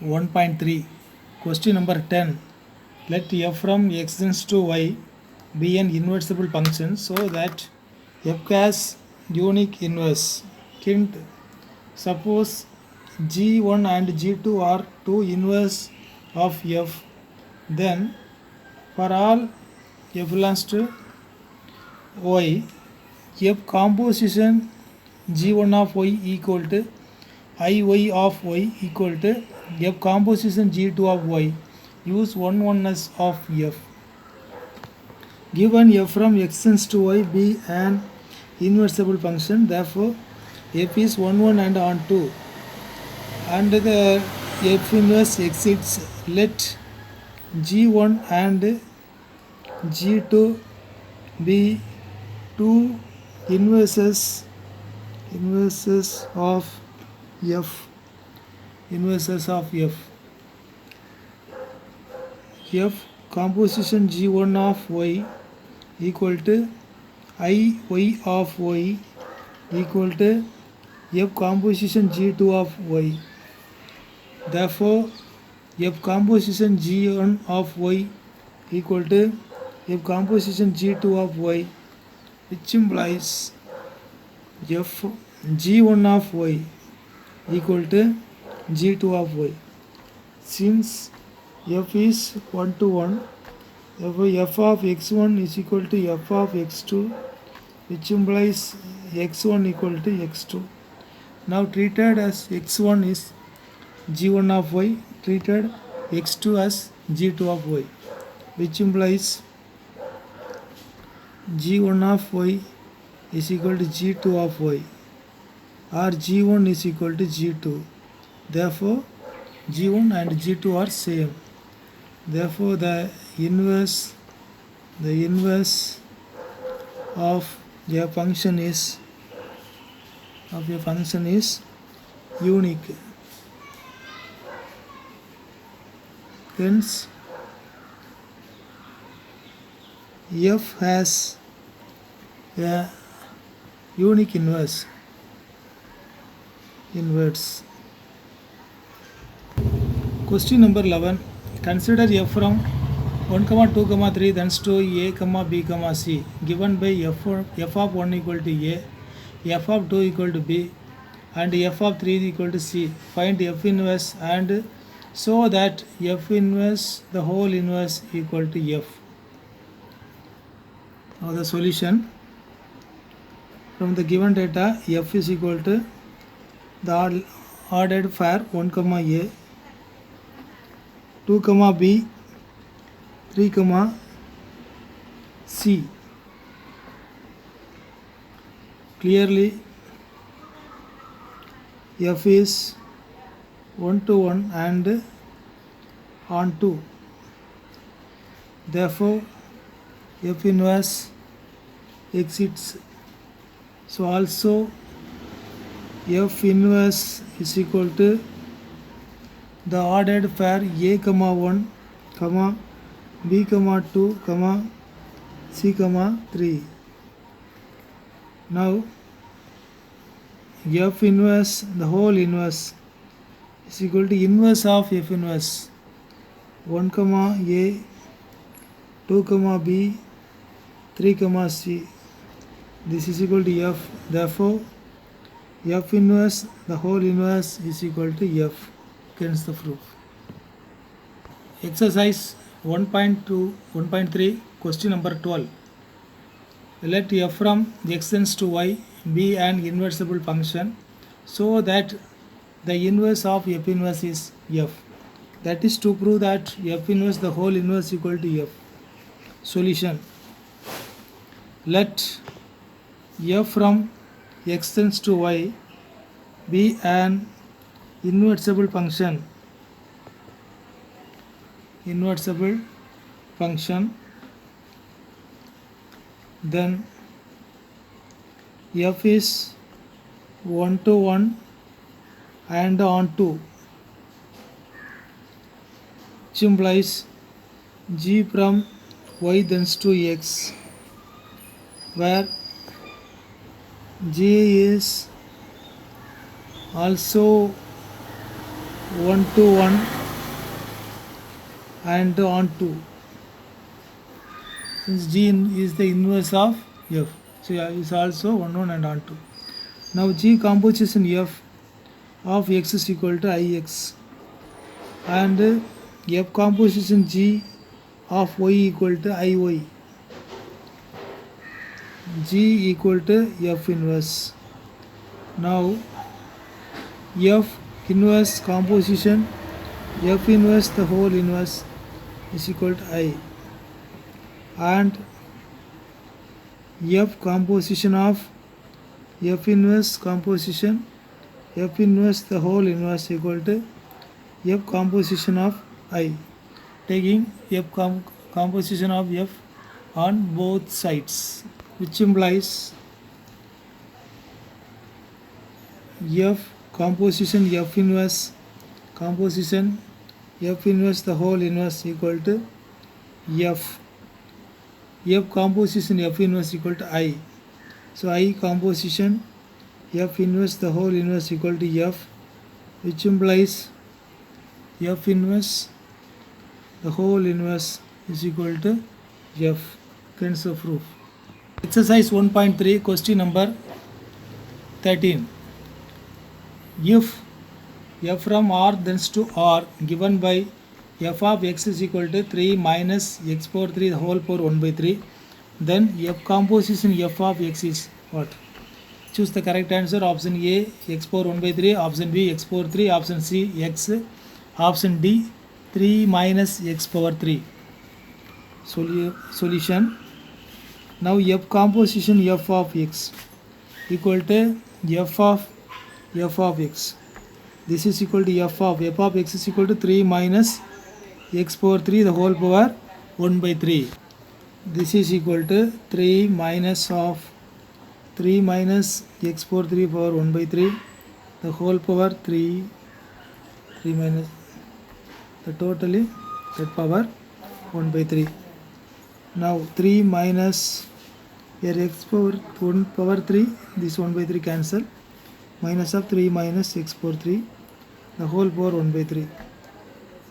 1.3. Question number 10. Let f from x tends to y be an inversible function so that f has unique inverse. Hint. Suppose g1 and g2 are two inverse of f, then for all f belongs to y, f composition g1 of y equal to iy of y equal to f composition g2 of y. Use one oneness of f. Given f from x tends to y be an inversible function, therefore f is 1 1 and on 2, and the f inverse exists. Let g1 and g2 be two inverses of f. F composition g1 of y equal to iy of y equal to f composition g2 of y. Therefore f composition g1 of y equal to f composition g2 of y, which implies f g1 of y equal to g2 of y. Since f is 1 to 1, f of x1 is equal to f of x2, which implies x1 equal to x2. Now treated as x1 is g1 of y, treated x2 as g2 of y, which implies g1 of y is equal to g2 of y, or g1 is equal to g2. Therefore g1 and g2 are same. Therefore the inverse of a function is unique. Hence f has a unique inverse. Question number 11. Consider f from 1, 2, 3 tends to a, b, c, given by f of 1 equal to a, f of 2 equal to b, and f of 3 equal to c. Find f inverse and so that f inverse the whole inverse equal to f. Now the solution. From the given data, f is equal to the ordered pair 1, a, 2, b, 3, c. Clearly f is 1 to 1 and on 2. Therefore f inverse exists. So also f inverse is equal to the ordered pair a, 1, b, 2, c, 3. Now f inverse the whole inverse is equal to inverse of f inverse 1, a, 2, b, 3, c. This is equal to f. Therefore f inverse the whole inverse is equal to f. Hence the proof. Exercise 1.2 1.3 question number 12. Let f from x tends to y be an inversible function so that the inverse of f inverse is f. That is to prove that f inverse the whole inverse equal to f. Solution. Let f from x tends to y be an inversible function. Then f is 1 to 1 and on 2, which implies g from y tends to x, where g is also 1 to 1 and on 2, since G is the inverse of F, so it's also 1 1 and on 2. Now G composition F of X is equal to Ix, and F composition G of Y equal to Iy. G equal to F inverse. Now F inverse composition F inverse the whole inverse is equal to I, and F composition of F inverse composition F inverse the whole inverse equal to F composition of I, taking F composition of F on both sides, which implies F composition F inverse composition F inverse the whole inverse equal to F composition F inverse equal to I. So I composition F inverse the whole inverse equal to F, which implies F inverse the whole inverse is equal to F. Tensor proof. Exercise 1.3, question number 13. If F from R tends to R given by F of X is equal to 3 minus X power 3 the whole power 1 by 3, then F composition F of X is what? Choose the correct answer. Option A, X power 1 by 3, option B, X power 3, option C, X, option D, 3 minus X power 3. Solution. Now F composition F of X equal to F of X. This is equal to F of X is equal to 3 minus X power 3 the whole power 1 by 3. This is equal to 3 minus X power 3 power 1 by 3 the whole power 3 minus the totally that power 1 by 3. Now 3 minus here X power 1 power 3, this 1 by 3 cancel, minus of 3 minus X power 3 the whole power 1 by 3.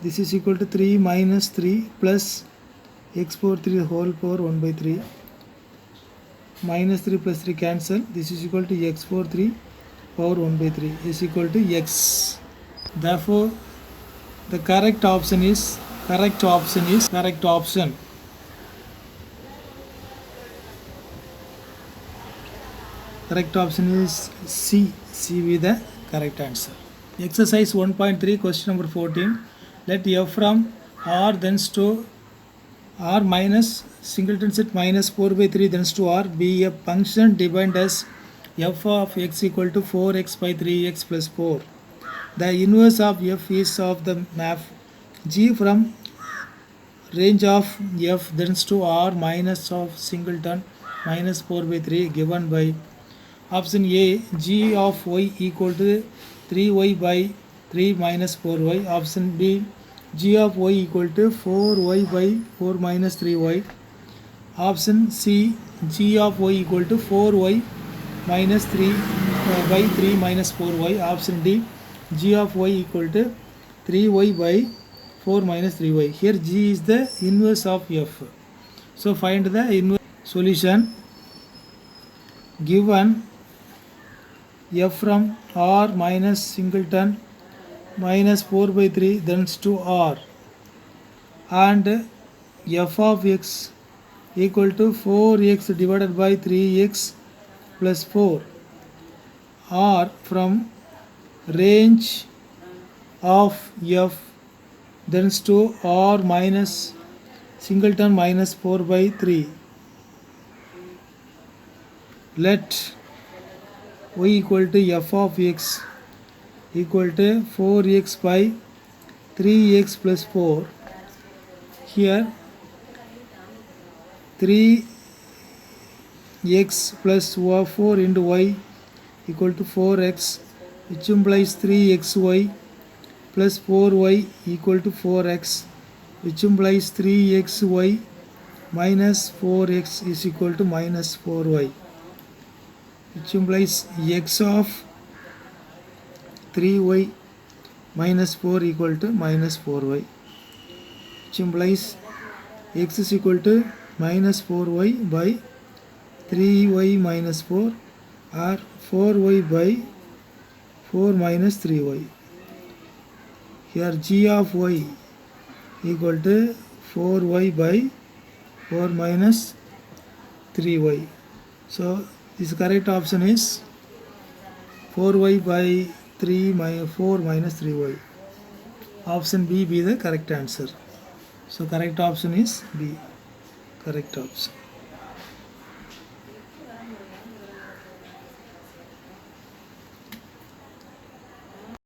This is equal to 3 minus 3 plus X power 3 the whole power 1 by 3, minus 3 plus 3 cancel, this is equal to X power 3 power 1 by 3 is equal to X. Therefore the correct option is C. C with the correct answer. Exercise 1.3, question number 14. Let F from R tends to R minus singleton set minus 4 by 3 tends to R be a function defined as F of X equal to 4x by 3x plus 4. The inverse of F is of the map G from range of F tends to R minus of singleton minus 4 by 3 given by option A, G of Y equal to 3y by 3 minus 4y, option B, G of Y equal to 4y by 4 minus 3y, option C, G of Y equal to 4y minus 3 by 3 minus 4y, option D, G of Y equal to 3y by 4 minus 3y. Here G is the inverse of F. So find the inverse solution. Given F from R minus singleton minus 4 by 3 tends to R, and F of X equal to 4x divided by 3x plus 4. R from range of F tends to R minus singleton minus 4 by 3. Let Y equal to F of X equal to 4x by 3x plus 4. Here 3x plus 4 into y equal to 4x, which implies 3xy plus 4y equal to 4x, which implies 3xy minus 4x is equal to minus 4y, which implies x of 3y minus 4 equal to minus 4y, which implies x is equal to minus 4y by 3y minus 4 or 4y by 4 minus 3y. Here g of y equal to 4y by 4 minus 3y. So this correct option is 4y by 4 minus 3y. Option B be the correct answer. So correct option is B. Correct option.